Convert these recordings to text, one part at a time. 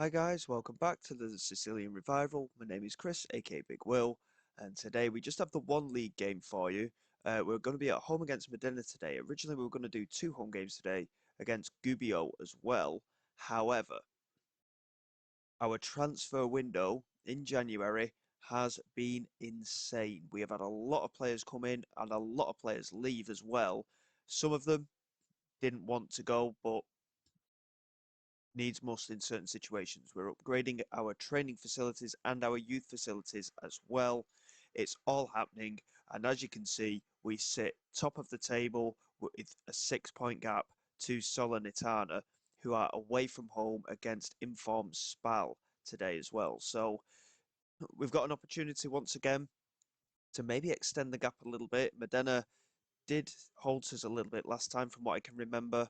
Hi guys, welcome back to the Sicilian Revival. My name is Chris, aka Big Will, and today we just have the one league game for you. We're going to be at home against Modena today. Originally, we were going to do two home games today against Gubbio as well. However, our transfer window in January has been insane. We have had a lot of players come in and a lot of players leave as well. Some of them didn't want to go, but needs must in certain situations. We're upgrading our training facilities and our youth facilities as well. It's all happening, and as you can see, we sit top of the table with a 6 point gap to Solernitana, who are away from home against informed Spal today as well. So we've got an opportunity once again to maybe extend the gap a little bit. Modena did hold us a little bit last time, from what I can remember.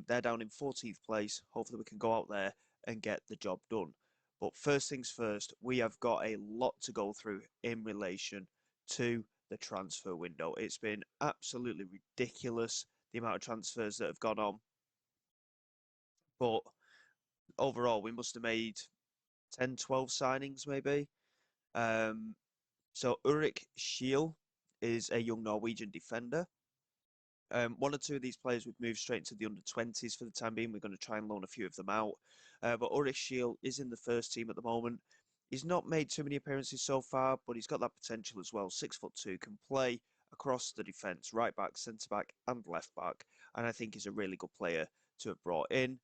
They're down in 14th place. Hopefully, we can go out there and get the job done. But first things first, we have got a lot to go through in relation to the transfer window. It's been absolutely ridiculous the amount of transfers that have gone on. But overall, we must have made 10, 12 signings maybe. Um, so Ulrich Schiel is a young Norwegian defender. One or two of these players would move straight to the under-20s for the time being. We're going to try and loan a few of them out. But Ulrich Schiel is in the first team at the moment. He's not made too many appearances so far, but he's got that potential as well. 6'2", can play across the defence, right back, centre back, and left back. And I think he's a really good player to have brought in.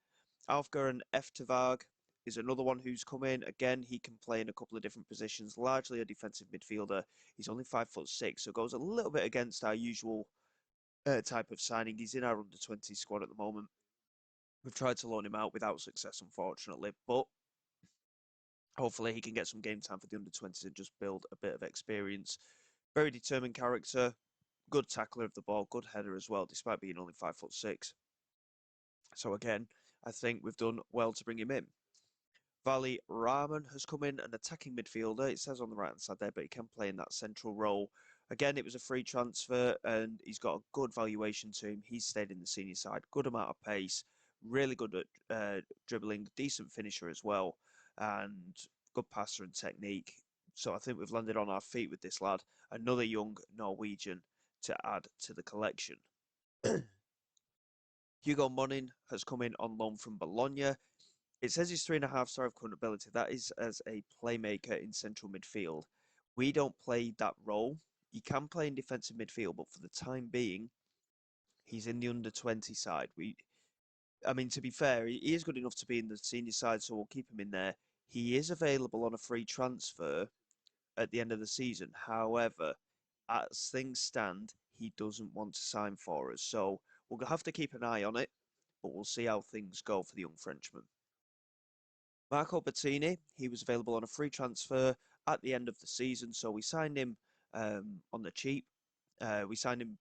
Alfgar Eftervag is another one who's come in. Again, he can play in a couple of different positions, largely a defensive midfielder. He's only 5'6", so goes a little bit against our usual type of signing. He's in our under-20 squad at the moment. We've tried to loan him out without success, unfortunately, but hopefully he can get some game time for the under-20s and just build a bit of experience. Very determined character, good tackler of the ball, good header as well, despite being only 5'6". So again, I think we've done well to bring him in. Vali Rahman has come in, an attacking midfielder. It says on the right-hand side there, but he can play in that central role. Again, it was a free transfer, and he's got a good valuation to him. He's stayed in the senior side, good amount of pace, really good at dribbling, decent finisher as well, and good passer and technique. So I think we've landed on our feet with this lad. Another young Norwegian to add to the collection. Hugo Monin has come in on loan from Bologna. It says he's 3.5 star of current ability. That is as a playmaker in central midfield. We don't play that role. He can play in defensive midfield, but for the time being, he's in the under-20 side. I mean, to be fair, he is good enough to be in the senior side, so we'll keep him in there. He is available on a free transfer at the end of the season. However, as things stand, he doesn't want to sign for us. So we'll have to keep an eye on it, but we'll see how things go for the young Frenchman. Marco Bettini, he was available on a free transfer at the end of the season, so we signed him on the cheap. We signed him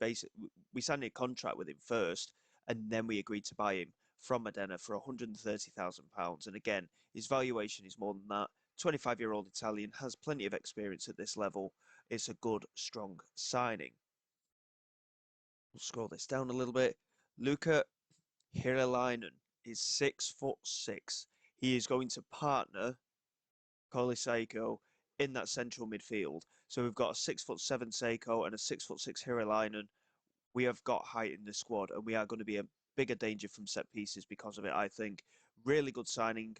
we signed a contract with him first, and then we agreed to buy him from Modena for £130,000. And again, his valuation is more than that. 25-year-old Italian, has plenty of experience at this level. It's a good, strong signing. We'll scroll this down a little bit. Luca Hiralainen is 6'6". He is going to partner Cole Seiko in that central midfield. So we've got a 6'7" Seiko and a 6'6" Hiralainen. We have got height in the squad, and we are going to be a bigger danger from set pieces because of it, I think. Really good signing,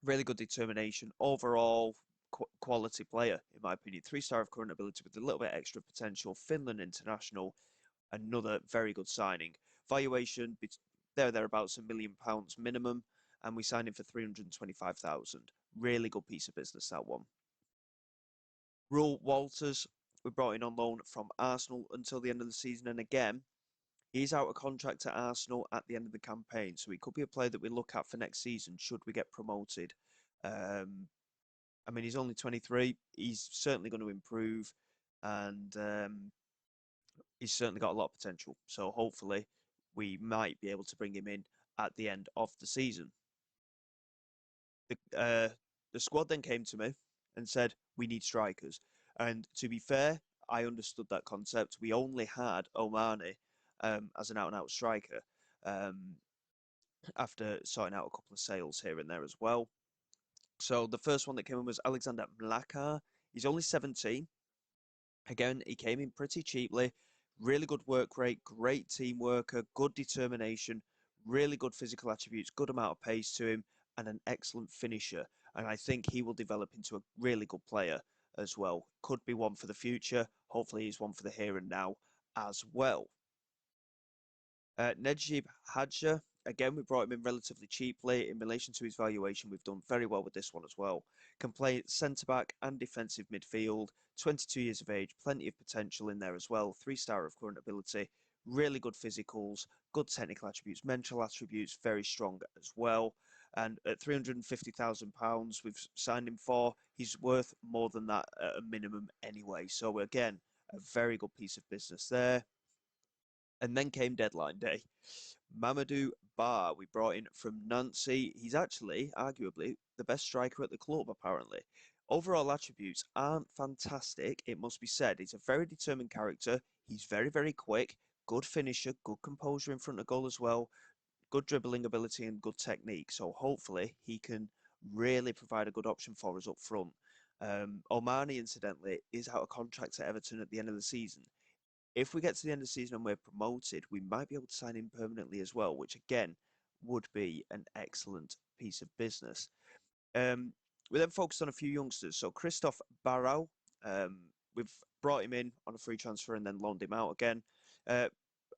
really good determination. Overall, quality player, in my opinion. 3 star of current ability with a little bit extra potential. Finland international, another very good signing. Valuation, thereabouts £1 million minimum, and we signed him for 325,000. Really good piece of business, that one. Rule Walters, we brought in on loan from Arsenal until the end of the season, and again, he's out of contract to Arsenal at the end of the campaign, so he could be a player that we look at for next season should we get promoted. I mean, he's only 23. He's certainly going to improve, and he's certainly got a lot of potential. So hopefully, we might be able to bring him in at the end of the season. The squad then came to me and said, we need strikers. And to be fair, I understood that concept. We only had Omani as an out-and-out striker. after sorting out a couple of sales here and there as well. So the first one that came in was Alexander Mlakar. He's only 17. Again, he came in pretty cheaply. Really good work rate, great team worker, good determination, really good physical attributes, good amount of pace to him, and an excellent finisher. And I think he will develop into a really good player as well. Could be one for the future. Hopefully, he's one for the here and now as well. Nejib Hadja, again, we brought him in relatively cheaply. In relation to his valuation, we've done very well with this one as well. Can play centre back and defensive midfield. 22 years of age, plenty of potential in there as well. 3-star of current ability, really good physicals, good technical attributes, mental attributes, very strong as well. And at £350,000, we've signed him for. He's worth more than that at a minimum anyway. So, again, a very good piece of business there. And then came deadline day. Mamadou Ba, we brought in from Nancy. He's actually, arguably, the best striker at the club, apparently. Overall attributes aren't fantastic, it must be said. He's a very determined character. He's very, very quick. Good finisher, good composure in front of goal as well. Good dribbling ability and good technique. So hopefully he can really provide a good option for us up front. Omani, incidentally, is out of contract at Everton at the end of the season. If we get to the end of the season and we're promoted, we might be able to sign him permanently as well, which again would be an excellent piece of business. Um, we then focused on a few youngsters. So Christophe Barrow, we've brought him in on a free transfer and then loaned him out again. Uh,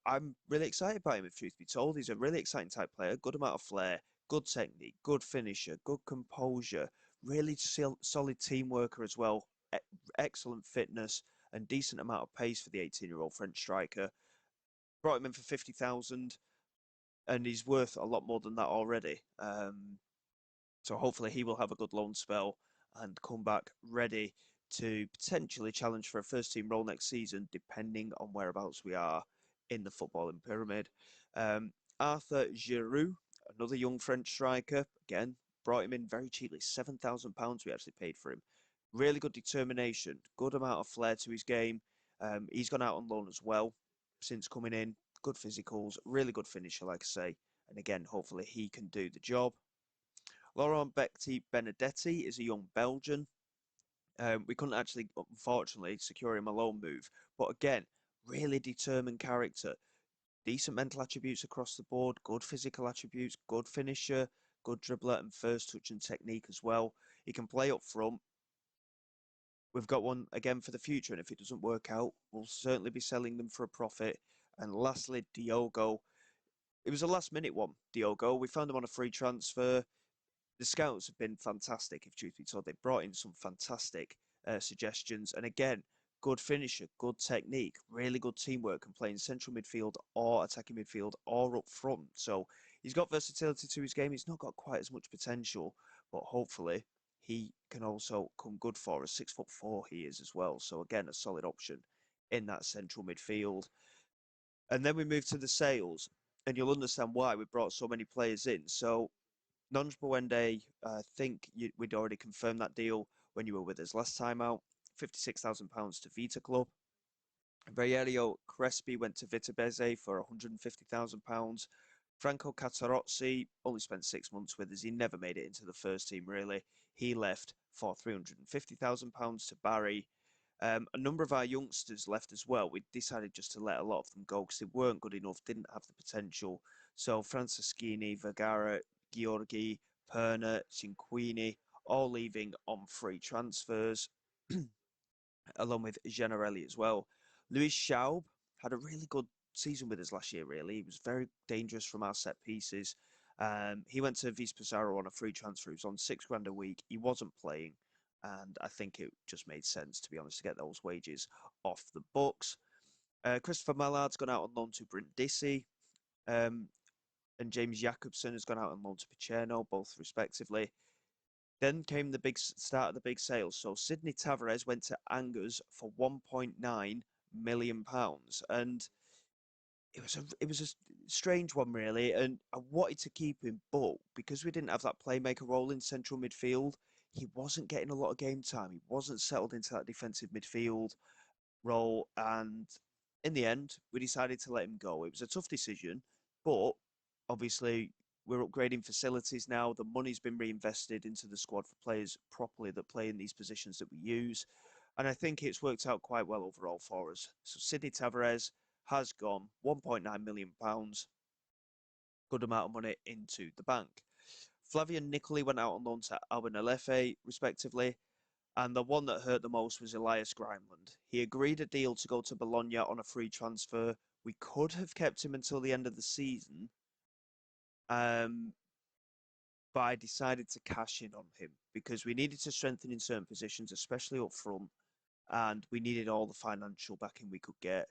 I'm really excited by him, if truth be told. He's a really exciting type player, good amount of flair, good technique, good finisher, good composure, really solid team worker as well, excellent fitness and decent amount of pace for the 18-year-old French striker. Brought him in for 50,000 and he's worth a lot more than that already. So hopefully he will have a good loan spell and come back ready to potentially challenge for a first team role next season, depending on whereabouts we are in the footballing pyramid. Arthur Giroud, another young French striker, again, brought him in very cheaply, £7,000 we actually paid for him. Really good determination, good amount of flair to his game. He's gone out on loan as well since coming in. Good physicals, really good finisher, like I say. And again, hopefully he can do the job. Laurent Becti Benedetti is a young Belgian. We couldn't actually, unfortunately, secure him a loan move. But again, really determined character. Decent mental attributes across the board, good physical attributes, good finisher, good dribbler and first touch and technique as well. He can play up front. We've got one again for the future, and if it doesn't work out, we'll certainly be selling them for a profit. And lastly, Diogo. It was a last minute one, Diogo. We found him on a free transfer. The scouts have been fantastic, if truth be told. They brought in some fantastic suggestions. And again, good finisher, good technique, really good teamwork and playing central midfield or attacking midfield or up front. So he's got versatility to his game. He's not got quite as much potential, but hopefully he can also come good for us. 6'4" he is as well. So again, a solid option in that central midfield. And then we move to the sales, and you'll understand why we brought so many players in. So Nonj Bwende, I think we'd already confirmed that deal when you were with us last time out. £56,000 to Vita Club. Valerio Crespi went to Vitesse for £150,000. Franco Catarozzi only spent 6 months with us. He never made it into the first team, really. He left for £350,000 to Barry. A number of our youngsters left as well. We decided just to let a lot of them go because they weren't good enough, didn't have the potential. So Franceschini, Vergara, Georgi, Perna, Cinquini, all leaving on free transfers, along with Generelli as well. Luis Schaub had a really good season with us last year, really. He was very dangerous from our set pieces. He went to Vispazaro on a free transfer. He was on £6 a week. He wasn't playing. And I think it just made sense, to be honest, to get those wages off the books. Christopher Mallard's gone out on loan to Brindisi. And James Jacobson has gone out on loan to Pacherno, both respectively. Then came the big start of the big sales. So Sydney Tavares went to Angers for £1.9 million, and it was a strange one really. And I wanted to keep him, but because we didn't have that playmaker role in central midfield, he wasn't getting a lot of game time. He wasn't settled into that defensive midfield role, and in the end, we decided to let him go. It was a tough decision, but obviously We're upgrading facilities now. The money's been reinvested into the squad for players properly that play in these positions that we use. And I think it's worked out quite well overall for us. So Sidney Tavares has gone £1.9 million, good amount of money into the bank. Flavian Nicoli went out on loan to Alban Alefe, respectively. And the one that hurt the most was Elias Grimeland. He agreed a deal to go to Bologna on a free transfer. We could have kept him until the end of the season, but I decided to cash in on him because we needed to strengthen in certain positions, especially up front, and we needed all the financial backing we could get.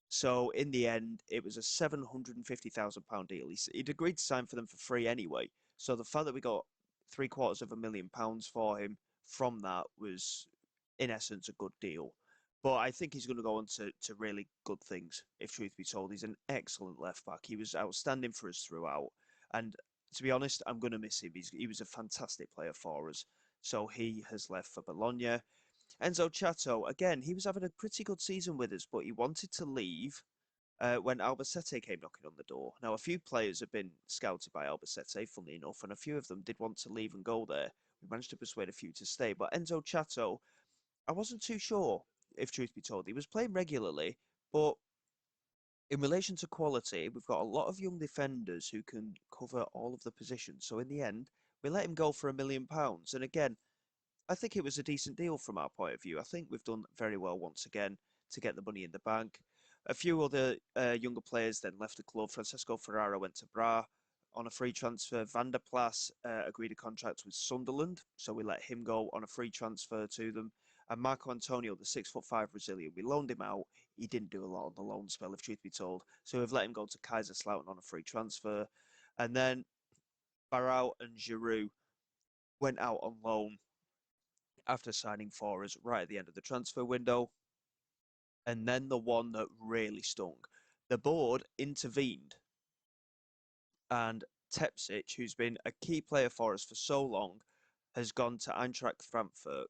So in the end, it was a £750,000 deal. He'd agreed to sign for them for free anyway. So the fact that we got £750,000 for him from that was, in essence, a good deal. But I think he's going to go on to really good things, if truth be told. He's an excellent left back. He was outstanding for us throughout. And to be honest, I'm going to miss him. He was a fantastic player for us. So he has left for Bologna. Enzo Chato, again, he was having a pretty good season with us, but he wanted to leave when Albacete came knocking on the door. Now, a few players have been scouted by Albacete, funnily enough, and a few of them did want to leave and go there. We managed to persuade a few to stay, but Enzo Chato, I wasn't too sure, if truth be told. He was playing regularly, but in relation to quality, we've got a lot of young defenders who can cover all of the positions. So in the end, we let him go for £1 million. And again, I think it was a decent deal from our point of view. I think we've done very well once again to get the money in the bank. A few other younger players then left the club. Francesco Ferrara went to Bra on a free transfer. Van der Plas agreed a contract with Sunderland, so we let him go on a free transfer to them. And Marco Antonio, the 6'5" Brazilian, we loaned him out. He didn't do a lot on the loan spell, if truth be told. So we've let him go to Kaiserslautern on a free transfer. And then Barão and Giroud went out on loan after signing for us right at the end of the transfer window. And then the one that really stung. The board intervened, and Tepsic, who's been a key player for us for so long, has gone to Eintracht Frankfurt.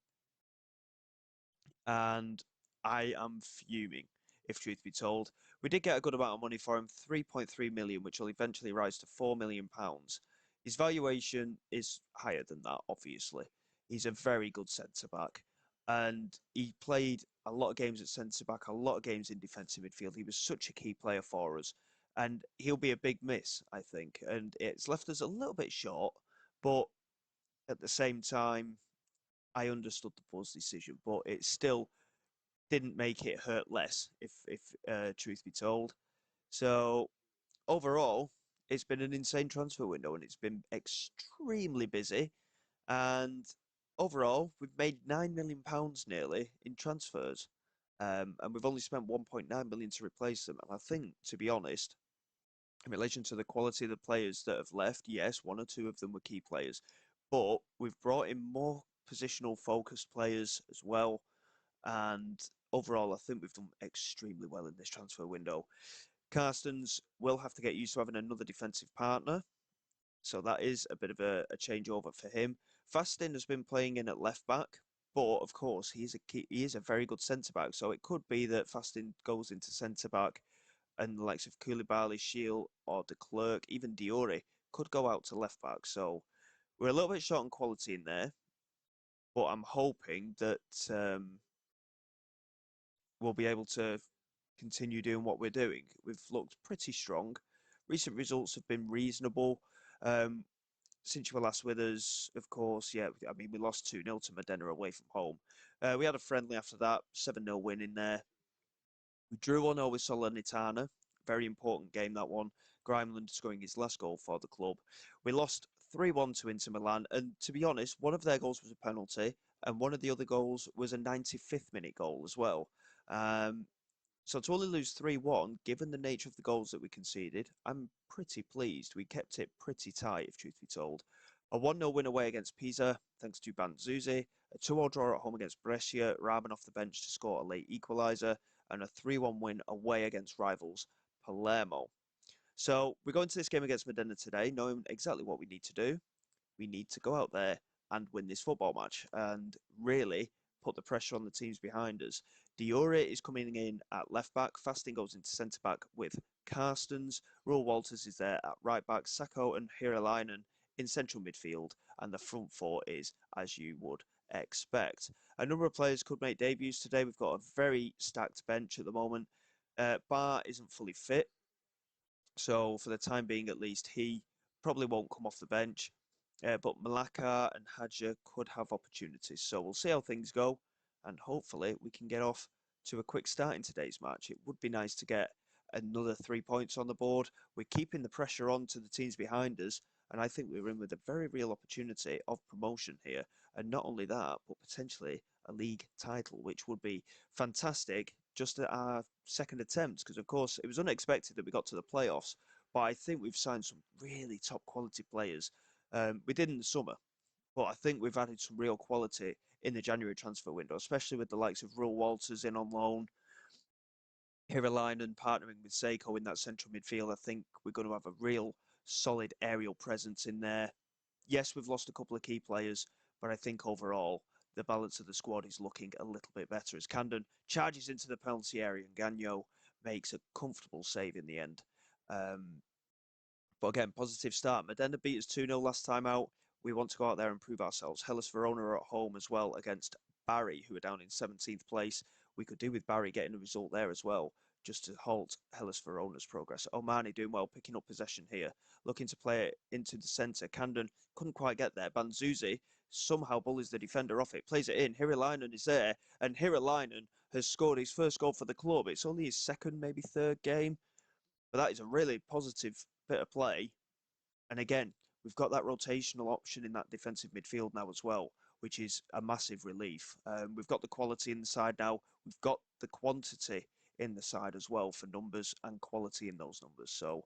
And I am fuming, if truth be told. We did get a good amount of money for him, 3.3 million, which will eventually rise to £4 million. His valuation is higher than that, obviously. He's a very good centre-back. And he played a lot of games at centre-back, a lot of games in defensive midfield. He was such a key player for us. And he'll be a big miss, I think. And it's left us a little bit short, but at the same time, I understood the board's decision, but it still didn't make it hurt less, if truth be told. So overall, it's been an insane transfer window, and it's been extremely busy. And overall, we've made £9 million nearly in transfers, and we've only spent 1.9 million to replace them. And I think, to be honest, in relation to the quality of the players that have left, yes, one or two of them were key players, but we've brought in more positional focused players as well. And overall, I think we've done extremely well in this transfer window. Carstens will have to get used to having another defensive partner, so that is a bit of a changeover for him. Fastin has been playing in at left back, but of course he is a very good centre back. So it could be that Fastin goes into centre back, and the likes of Koulibaly, Shield, or De Klerk, even Diore could go out to left back. So we're a little bit short on quality in there, but I'm hoping that we'll be able to continue doing what we're doing. We've looked pretty strong. Recent results have been reasonable. Since you were last with us, of course, yeah, I mean, we lost 2-0 to Modena away from home. We had a friendly after that, 7-0 win in there. We drew 1-0 with Salernitana. Very important game, that one. Grimeland scoring his last goal for the club. We lost 3-1 to Inter Milan, and to be honest, one of their goals was a penalty, and one of the other goals was a 95th minute goal as well. So to only lose 3-1, given the nature of the goals that we conceded, I'm pretty pleased. We kept it pretty tight, if truth be told. A 1-0 win away against Pisa, thanks to Banzuzi. A 2-2 draw at home against Brescia, Rahman off the bench to score a late equaliser. And a 3-1 win away against rivals Palermo. So we go into this game against Modena today, knowing exactly what we need to do. We need to go out there and win this football match and really put the pressure on the teams behind us. Diore is coming in at left back. Fasting goes into centre back with Carstens. Roel Walters is there at right back. Sacco and Hiralainen in central midfield. And the front four is as you would expect. A number of players could make debuts today. We've got a very stacked bench at the moment. Bar isn't fully fit. So for the time being, at least, he probably won't come off the bench. But Malaka and Hadja could have opportunities. So we'll see how things go. And hopefully we can get off to a quick start in today's match. It would be nice to get another 3 points on the board. We're keeping the pressure on to the teams behind us. And I think we're in with a very real opportunity of promotion here. And not only that, but potentially a league title, which would be fantastic just at our second attempt. Because, of course, it was unexpected that we got to the playoffs. But I think we've signed some really top quality players. We did in the summer, but I think we've added some real quality in the January transfer window, especially with the likes of Roel Walters in on loan, Hiralainen partnering with Seiko in that central midfield. I think we're going to have a real solid aerial presence in there. Yes, we've lost a couple of key players, but I think overall the balance of the squad is looking a little bit better as Camden charges into the penalty area and Gagno makes a comfortable save in the end. But again, positive start. Modena beat us 2-0 last time out. We want to go out there and prove ourselves. Hellas Verona are at home as well against Barry, who are down in 17th place. We could do with Barry getting a result there as well, just to halt Hellas Verona's progress. Omani doing well, picking up possession here, looking to play it into the centre. Camden couldn't quite get there. Banzuzi somehow bullies the defender off it, plays it in. Hiralainen is there, and Hiralainen has scored his first goal for the club. It's only his second, maybe third game. But that is a really positive bit of play. And again, we've got that rotational option in that defensive midfield now as well, which is a massive relief. We've got the quality in the side now. We've got the quantity in the side as well for numbers and quality in those numbers. So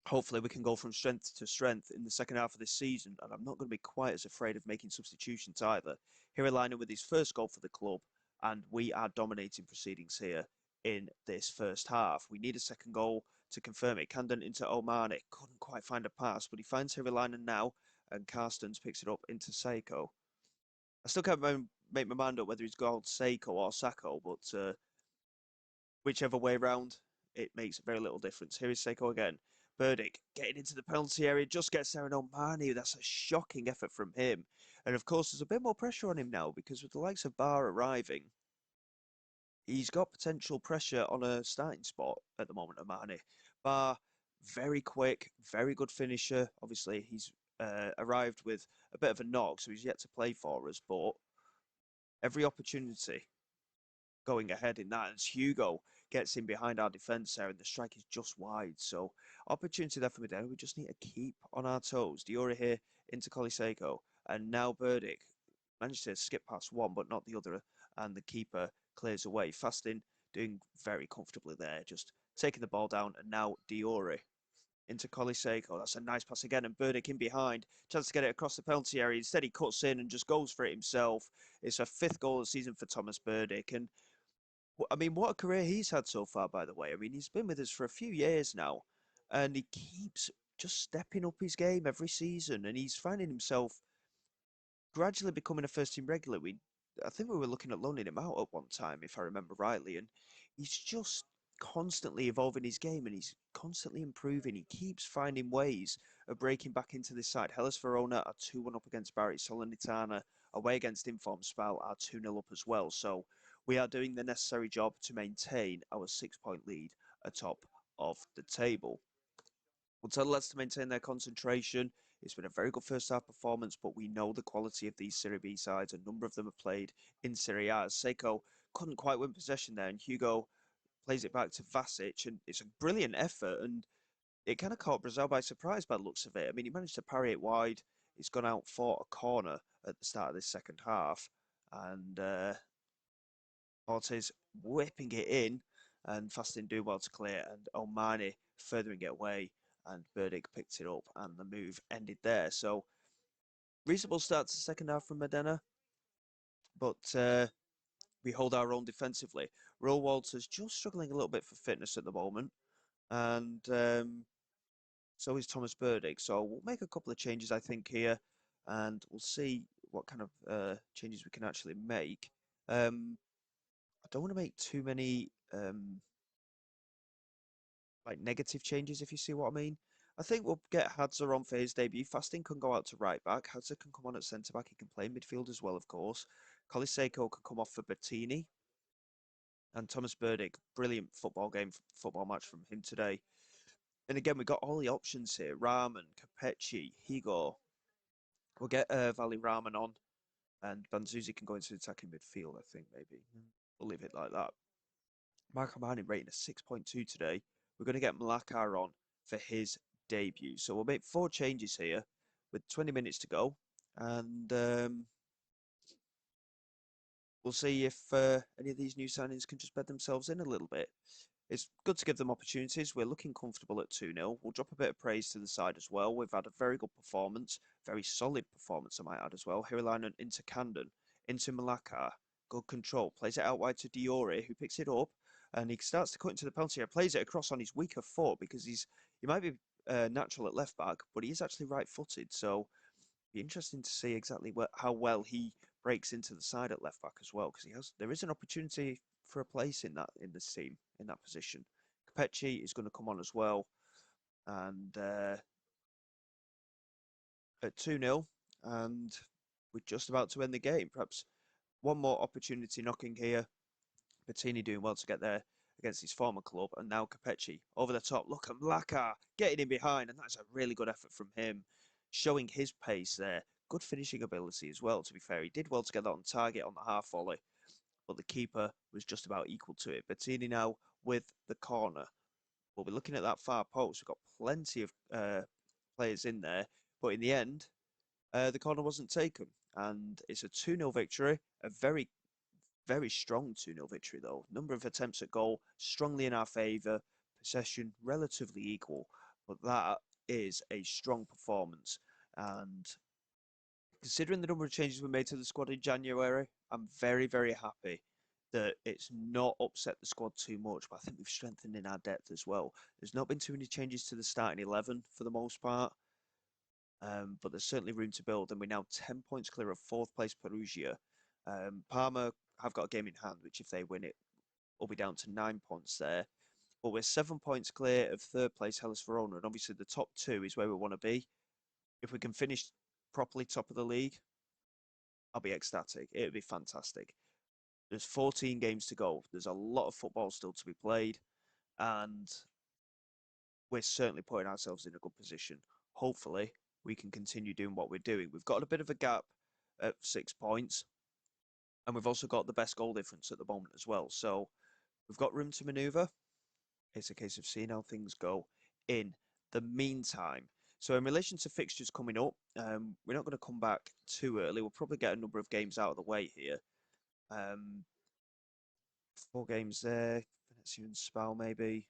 hopefully we can go from strength to strength in the second half of this season. And I'm not going to be quite as afraid of making substitutions either. Hiralainen with his first goal for the club. And we are dominating proceedings here in this first half. We need a second goal to confirm it. Camden into Omani. Couldn't quite find a pass, but he finds Hiralainen now. And Carstens picks it up into Seiko. I still can't make my mind up whether he's called Seiko or Sacco, but whichever way round, it makes very little difference. Here is Seiko again. Burdick getting into the penalty area, just gets there, and Omani, that's a shocking effort from him. And of course, there's a bit more pressure on him now because with the likes of Barr arriving, he's got potential pressure on a starting spot at the moment, Omani. Barr, very quick, very good finisher. Obviously, he's arrived with a bit of a knock, so he's yet to play for us, but every opportunity going ahead in that as Hugo gets in behind our defence there and the strike is just wide. So opportunity there for Modena. We just need to keep on our toes. Diori here into Coliseco and now Burdick managed to skip past one but not the other and the keeper clears away. Fasting doing very comfortably there, just taking the ball down and now Diori into Coliseco. That's a nice pass again and Burdick in behind. Chance to get it across the penalty area. Instead he cuts in and just goes for it himself. It's a fifth goal of the season for Thomas Burdick and I mean, what a career he's had so far, by the way. I mean, he's been with us for a few years now, and he keeps just stepping up his game every season, and he's finding himself gradually becoming a first team regular. I think we were looking at loaning him out at one time, if I remember rightly, and he's just constantly evolving his game and he's constantly improving. He keeps finding ways of breaking back into this side. Hellas Verona are 2-1 up against Barry. Salernitana away against Inform Spal are 2-0 up as well. So we are doing the necessary job to maintain our 6 point lead atop of the table. We'll tell the lads to maintain their concentration. It's been a very good first half performance, but we know the quality of these Serie B sides. A number of them have played in Serie A. Seiko couldn't quite win possession there, and Hugo plays it back to Vasic, and it's a brilliant effort, and it kind of caught Brazil by surprise by the looks of it. I mean, he managed to parry it wide. He's gone out for a corner at the start of this second half, and Ortiz whipping it in, and Fastin do well to clear, and Omani furthering it away, and Burdick picked it up, and the move ended there. So, reasonable start to the second half from Modena, but we hold our own defensively. Roel Walters just struggling a little bit for fitness at the moment, and so is Thomas Burdick. So we'll make a couple of changes, I think, here, and we'll see what kind of changes we can actually make. I don't want to make too many like negative changes, if you see what I mean. I think we'll get Hadza on for his debut. Fasting can go out to right back. Hadza can come on at centre back. He can play midfield as well, of course. Coliseo can come off for Bettini. And Thomas Burdick, brilliant football match from him today. And again, we got all the options here. Rahman, Capecci, Higo. We'll get Valley Rahman on. And Banzuzi can go into attacking midfield, I think, maybe. We'll leave it like that. Marco Martin rating a 6.2 today. We're going to get Malakar on for his debut. So we'll make 4 changes here with 20 minutes to go. And we'll see if any of these new signings can just bed themselves in a little bit. It's good to give them opportunities. We're looking comfortable at 2-0. We'll drop a bit of praise to the side as well. We've had a very good performance, very solid performance, I might add as well. Hirilainen into Camden, into Malakar. Good control. Plays it out wide to Diore, who picks it up. And he starts to cut into the penalty area. Plays it across on his weaker foot because he might be natural at left back, but he is actually right-footed. So be interesting to see exactly how well he breaks into the side at left back as well, because there is an opportunity for a place in this team in that position. Capecci is going to come on as well, and at 2-0, and we're just about to end the game. Perhaps one more opportunity knocking here. Bettini doing well to get there against his former club, and now Capecci over the top. Look at Mlaka getting in behind, and that's a really good effort from him, showing his pace there. Good finishing ability as well, to be fair. He did well to get that on target on the half volley, but the keeper was just about equal to it. Bettini now with the corner. We'll be looking at that far post. We've got plenty of players in there, but in the end, the corner wasn't taken. And it's a 2-0 victory, a very strong 2-0 victory, though. Number of attempts at goal, strongly in our favour. Possession, relatively equal. But that is a strong performance. And considering the number of changes we made to the squad in January, I'm very, very happy that it's not upset the squad too much. But I think we've strengthened in our depth as well. There's not been too many changes to the starting 11 for the most part. But there's certainly room to build. And we're now 10 points clear of 4th place Perugia. Parma have got a game in hand, which if they win it, will be down to 9 points there. But we're 7 points clear of 3rd place Hellas Verona, and obviously the top 2 is where we want to be. If we can finish properly top of the league, I'll be ecstatic. It would be fantastic. There's 14 games to go. There's a lot of football still to be played, and we're certainly putting ourselves in a good position. Hopefully, we can continue doing what we're doing. We've got a bit of a gap at 6 points, and we've also got the best goal difference at the moment as well. So we've got room to manoeuvre. It's a case of seeing how things go in the meantime. So in relation to fixtures coming up, we're not going to come back too early. We'll probably get a number of games out of the way here. 4 games there. Venezia and Spal maybe.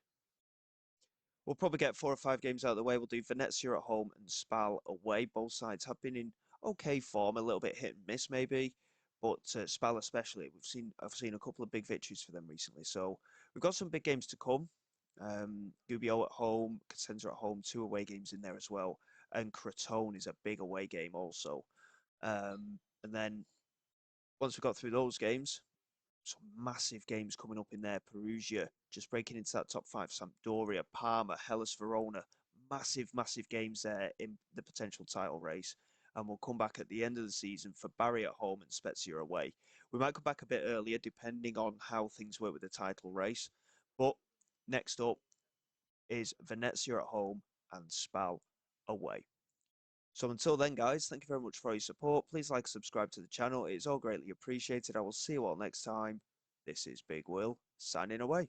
We'll probably get 4 or 5 games out of the way. We'll do Venezia at home and Spal away. Both sides have been in okay form, a little bit hit and miss maybe, but Spal especially, I've seen a couple of big victories for them recently. So we've got some big games to come. Gubbio at home, Cosenza at home, 2 away games in there as well, and Crotone is a big away game also. And then once we've got through those games, some massive games coming up in there. Perugia just breaking into that top 5. Sampdoria, Parma, Hellas Verona. Massive games there in the potential title race. And we'll come back at the end of the season for Bari at home and Spezia away. We might come back a bit earlier depending on how things work with the title race. But next up is Venezia at home and Spal away. So until then, guys, thank you very much for your support. Please like, subscribe to the channel. It is all greatly appreciated. I will see you all next time. This is Big Will, signing away.